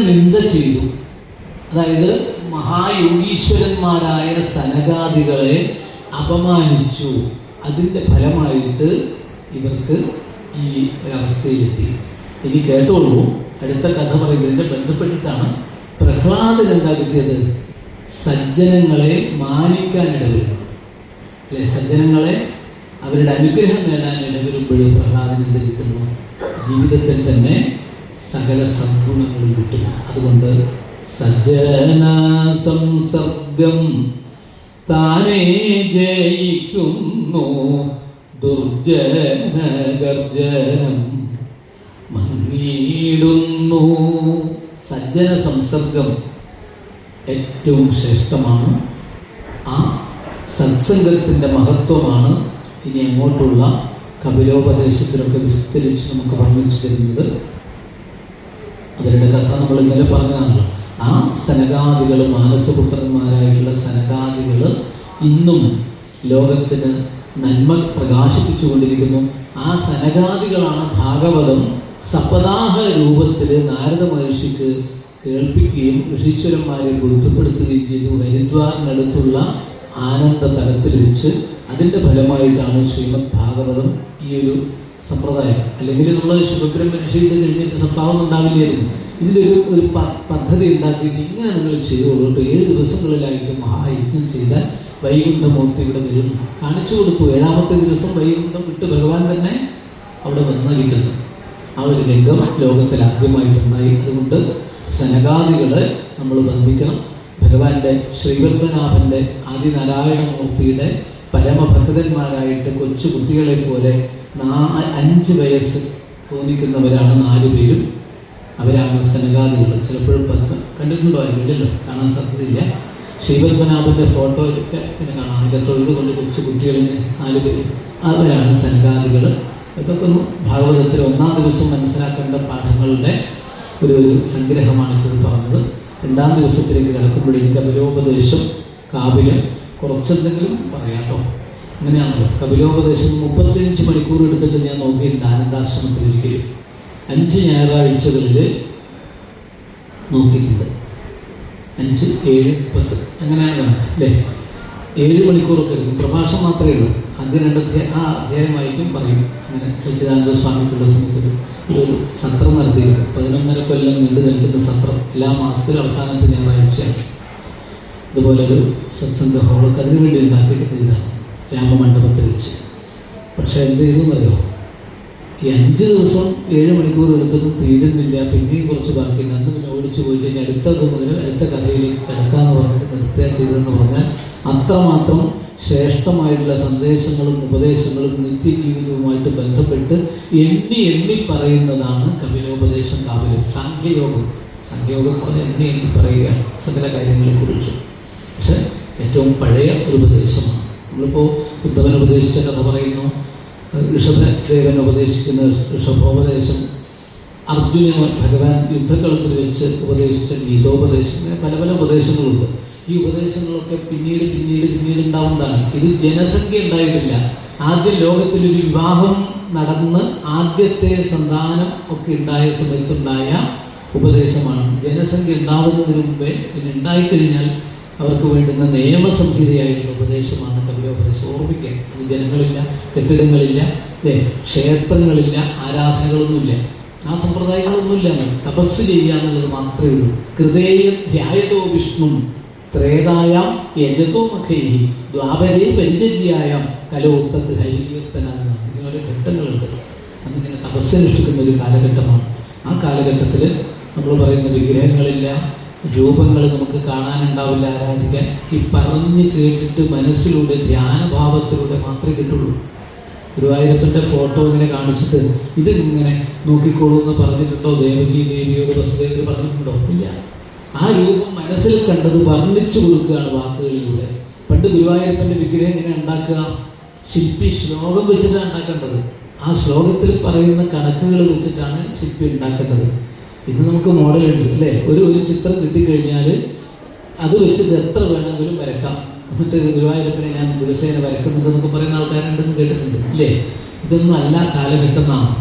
നിന്ദ ചെയ്തു. അതായത് മഹായോഗീശ്വരന്മാരായ സനകാദികളെ അപമാനിച്ചു. അതിൻ്റെ ഫലമായിട്ട് ഇവർക്ക് ഈ ഒരവസ്ഥയിലെത്തി. ഇനി കേട്ടോളൂ, അടുത്ത കഥ പറയുന്നതിൻ്റെ ബന്ധപ്പെട്ടിട്ടാണ്. പ്രഹ്ലാദൻ എന്താ കിട്ടിയത്? സജ്ജനങ്ങളെ മാനിക്കാൻ ഇടവരുന്നു അല്ലെ? സജ്ജനങ്ങളെ അവരുടെ അനുഗ്രഹം നേടാൻ ഇടവരുമ്പോഴും പ്രഹ്ലാദൻ എന്ത് കിട്ടുന്നു? ജീവിതത്തിൽ തന്നെ സകല സദ്ഗുണങ്ങളും കിട്ടുന്നു. അതുകൊണ്ട് സജ്ജന സംസർഗം താനേ ജയിക്കുന്നു, ദുർജന ഗർജനം മങ്ങിയിടുന്നു. സജ്ജന സംസർഗം ഏറ്റവും ശ്രേഷ്ഠമാണ്. ആ സത്സംഗത്തിൻ്റെ മഹത്വമാണ് ഇനി അങ്ങോട്ടുള്ള കപിലോപദേശത്തിലൊക്കെ വിസ്തരിച്ച് നമുക്ക് വർണ്ണിച്ചു തരുന്നത്. അവരുടെ കഥ നമ്മൾ ഇന്നലെ പറഞ്ഞതാണല്ലോ. ആ സനകാദികൾ, മാനസപുത്രന്മാരായിട്ടുള്ള സനകാദികൾ ഇന്നും ലോകത്തിന് നന്മ പ്രകാശിപ്പിച്ചുകൊണ്ടിരിക്കുന്നു. ആ സനകാദികളാണ് ഭാഗവതം സപ്താഹ രൂപത്തിൽ നാരദ മഹർഷിക്ക് കേൾപ്പിക്കുകയും ഋഷീശ്വരന്മാരെ ബോധ്യപ്പെടുത്തുകയും ചെയ്തു. ഹരിദ്വാറിനടുത്തുള്ള ആനന്ദ തലത്തിൽ വെച്ച്. അതിൻ്റെ ഫലമായിട്ടാണ് ശ്രീമദ് ഭാഗവതം ഈ ഒരു സമ്പ്രദായം. അല്ലെങ്കിൽ നമ്മൾ ശുഭബ്രഹ്മ ഋഷിയുടെ കഴിഞ്ഞിട്ട് സപ്താഹം ഉണ്ടാവില്ലായിരുന്നു. ഇതിലൊരു പദ്ധതി ഉണ്ടാക്കിയിട്ട് ഇങ്ങനെ നിങ്ങൾ ചെയ്തോളൂ. 7 ദിവസങ്ങളിലായിട്ട് മഹായജ്ഞം ചെയ്താൽ വൈകുണ്ഠമൂർത്തി ഇവിടെ വരും. കാണിച്ചു കൊടുത്തു. 7ാമത്തെ ദിവസം വൈകുണ്ഠം വിട്ട് ഭഗവാൻ തന്നെ അവിടെ വന്നിരിക്കുന്നു. ആ ഒരു രംഗം ലോകത്തിൽ ആദ്യമായിട്ടുണ്ടായി. അതുകൊണ്ട് സനകാദികളെ നമ്മൾ ബന്ധിക്കണം. ഭഗവാന്റെ ശ്രീപത്മനാഭൻ്റെ ആദിനാരായണമൂർത്തിയുടെ പരമഭക്തന്മാരായിട്ട് കൊച്ചു കുട്ടികളെ പോലെ 5 വയസ്സ് തോന്നിക്കുന്നവരാണ് 4 പേരും. അവരാണ് സനകാദികൾ. ചിലപ്പോഴും കണ്ടിട്ടുണ്ടോ? ഇല്ലല്ലോ, കാണാൻ സാധ്യതയില്ല. ശ്രീപത്മനാഭൻ്റെ ഫോട്ടോയിലൊക്കെ പിന്നെ കാണാം. ഇതൊക്കെ കൊണ്ട് കൊച്ചു കുട്ടികളിൽ 4 പേര്, അവരാണ് സനകാദികൾ. ഇതൊക്കെ ഒന്ന് ഭാഗവതത്തിൽ 1ാം ദിവസം മനസ്സിലാക്കേണ്ട പാഠങ്ങളുടെ ഒരു സംഗ്രഹമാണ് ഇപ്പോൾ പറഞ്ഞത്. 2ാം ദിവസത്തിലേക്ക് കിടക്കുമ്പോഴേക്കും കപിലോപദേശം, കാവ്യം കുറച്ചെന്തെങ്കിലും പറയാട്ടോ. അങ്ങനെയാണല്ലോ കപിലോപദേശം. 35 മണിക്കൂർ എടുത്തിട്ട് ഞാൻ നോക്കിയിട്ടുണ്ട് ആനന്ദാശ്രമത്തിൽ. ഒരിക്കലും 5 ഞായറാഴ്ചകളിൽ നോക്കിയിട്ടുണ്ട്. 5, 7, 10 അങ്ങനെയാണ് കണക്ക് അല്ലേ? 7 മണിക്കൂറൊക്കെ എടുക്കും. പ്രഭാഷണം മാത്രമേ ഉള്ളൂ. ആദ്യം 2 അധ്യായം വായിക്കും, പറയും. അങ്ങനെ സച്ചിദാനന്ദ സ്വാമിക്കുള്ള സമയത്ത് ഒരു സത്രം നടത്തിയിരുന്നു. 11.5 കൊല്ലം നീണ്ടു നിൽക്കുന്ന സത്രം. എല്ലാ മാസത്തിലും അവസാനത്തെ ഞായറാഴ്ചയാണ്. ഇതുപോലൊരു സത്സംഗ ഹോളൊക്കെ അതിനു വേണ്ടി ഉണ്ടാക്കിയിട്ട് ഇതാണ് രാമമണ്ഡപത്തിൽ വെച്ച്. പക്ഷേ എന്ത് ചെയ്തെന്നറിയോ? ഈ 5 ദിവസം 7 മണിക്കൂർ എടുത്തതും തീരുന്നില്ല. പിന്നെയും കുറച്ച് ബാക്കിയുണ്ട്. അന്ന് പിന്നെ ഓടിച്ചു പോയിട്ട് ഇനി അടുത്തത് മുതൽ അടുത്ത കഥയിലേക്ക് കിടക്കാമെന്ന് പറഞ്ഞിട്ട് നിർത്തുക ചെയ്തതെന്ന് പറഞ്ഞാൽ അത്രമാത്രം ശ്രേഷ്ഠമായിട്ടുള്ള സന്ദേശങ്ങളും ഉപദേശങ്ങളും നിത്യജീവിതവുമായിട്ട് ബന്ധപ്പെട്ട് എണ്ണി പറയുന്നതാണ് കപിലോപദേശം, കാവ്യം. സാഖ്യയോഗം പറഞ്ഞ് എണ്ണി പറയുകയാണ് സകല കാര്യങ്ങളെക്കുറിച്ചും. പക്ഷെ ഏറ്റവും പഴയ ഒരു ഉപദേശമാണ്. നമ്മളിപ്പോൾ ഉദ്ധവൻ ഉപദേശിച്ച കഥ പറയുന്നു, ഋഷഭദേവൻ ഉപദേശിക്കുന്ന ഋഷഭോപദേശം, അർജുനന് ഭഗവാൻ യുദ്ധകളത്തിൽ വെച്ച് ഉപദേശിച്ച ഗീതോപദേശം, അങ്ങനെ പല പല ഉപദേശങ്ങളുണ്ട്. ഈ ഉപദേശങ്ങളൊക്കെ പിന്നീട് ഉണ്ടാവുന്നതാണ്. ഇത് ജനസംഖ്യ ഉണ്ടായിട്ടില്ല. ആദ്യം ലോകത്തിലൊരു വിവാഹം നടന്ന് ആദ്യത്തെ സന്താനം ഒക്കെ ഉണ്ടായ സമയത്തുണ്ടായ ഉപദേശമാണ്. ജനസംഖ്യ ഉണ്ടാവുന്നതിന് മുമ്പേ ഇത് ഉണ്ടായിക്കഴിഞ്ഞാൽ അവർക്ക് വേണ്ടുന്ന നിയമസംഹിതയായിട്ടുള്ള ഉപദേശമാണ് കപിലോപദേശം. ഓർമ്മിക്കുക, അത് ജനങ്ങളില്ല, കെട്ടിടങ്ങളില്ല, ക്ഷേത്രങ്ങളില്ല, ആരാധനകളൊന്നുമില്ല, ആ സമ്പ്രദായങ്ങളൊന്നുമില്ല. തപസ് ചെയ്യുക എന്നുള്ളത് മാത്രമേ ഉള്ളൂ. ഹൃദയ ധ്യായതോ വിഷ്ണു ത്രേതായാം യജതോ മഖൈഹി ദ്വാപരേ പരിചര്യായാം കലോത്തത് ഹരികീർത്തനാണ്. ഇങ്ങനെ ഘട്ടങ്ങളുണ്ട്. അതിങ്ങനെ തപസ്സനുഷ്ഠിക്കുന്ന ഒരു കാലഘട്ടമാണ്. ആ കാലഘട്ടത്തിൽ നമ്മൾ പറയുന്ന വിഗ്രഹങ്ങളില്ല, രൂപങ്ങൾ നമുക്ക് കാണാനുണ്ടാവില്ല, ആരാധിക്കാൻ. ഈ പറഞ്ഞ് കേട്ടിട്ട് മനസ്സിലൂടെ ധ്യാനഭാവത്തിലൂടെ മാത്രമേ കിട്ടുള്ളൂ. ഗുരുവായൂരപ്പൻ്റെ ഫോട്ടോ ഇങ്ങനെ കാണിച്ചിട്ട് ഇതിങ്ങനെ നോക്കിക്കോളൂ എന്ന് പറഞ്ഞിട്ടുണ്ടോ? ദേവകി ദേവിയോട് വസുദേവർ പറഞ്ഞിട്ടുണ്ടോ? ഇല്ല. ആ രൂപം മനസ്സിൽ കണ്ടത് വർണ്ണിച്ചു കൊടുക്കുകയാണ് വാക്കുകളിലൂടെ. പണ്ട് ഗുരുവായൂരപ്പൻ്റെ വിഗ്രഹം ഇങ്ങനെ ഉണ്ടാക്കുക, ശില്പി ശ്ലോകം വെച്ചിട്ടാണ് ഉണ്ടാക്കേണ്ടത്. ആ ശ്ലോകത്തിൽ പറയുന്ന കണക്കുകൾ വെച്ചിട്ടാണ് ശില്പി ഉണ്ടാക്കേണ്ടത്. ഇന്ന് നമുക്ക് മോഡലുണ്ട് അല്ലേ? ഒരു ചിത്രം കിട്ടിക്കഴിഞ്ഞാൽ അത് വെച്ചിട്ട് എത്ര വേണമെങ്കിലും വരക്കാം. എന്നിട്ട് ഗുരുവായൂരപ്പനെ ഞാൻ ദിവസേന വരക്കുന്നുണ്ടെന്നൊക്കെ പറയുന്ന ആൾക്കാരുണ്ടെന്ന് കേട്ടിട്ടുണ്ട് അല്ലേ? ഇതൊന്നും അല്ല കാലഘട്ടം എന്നാണ്.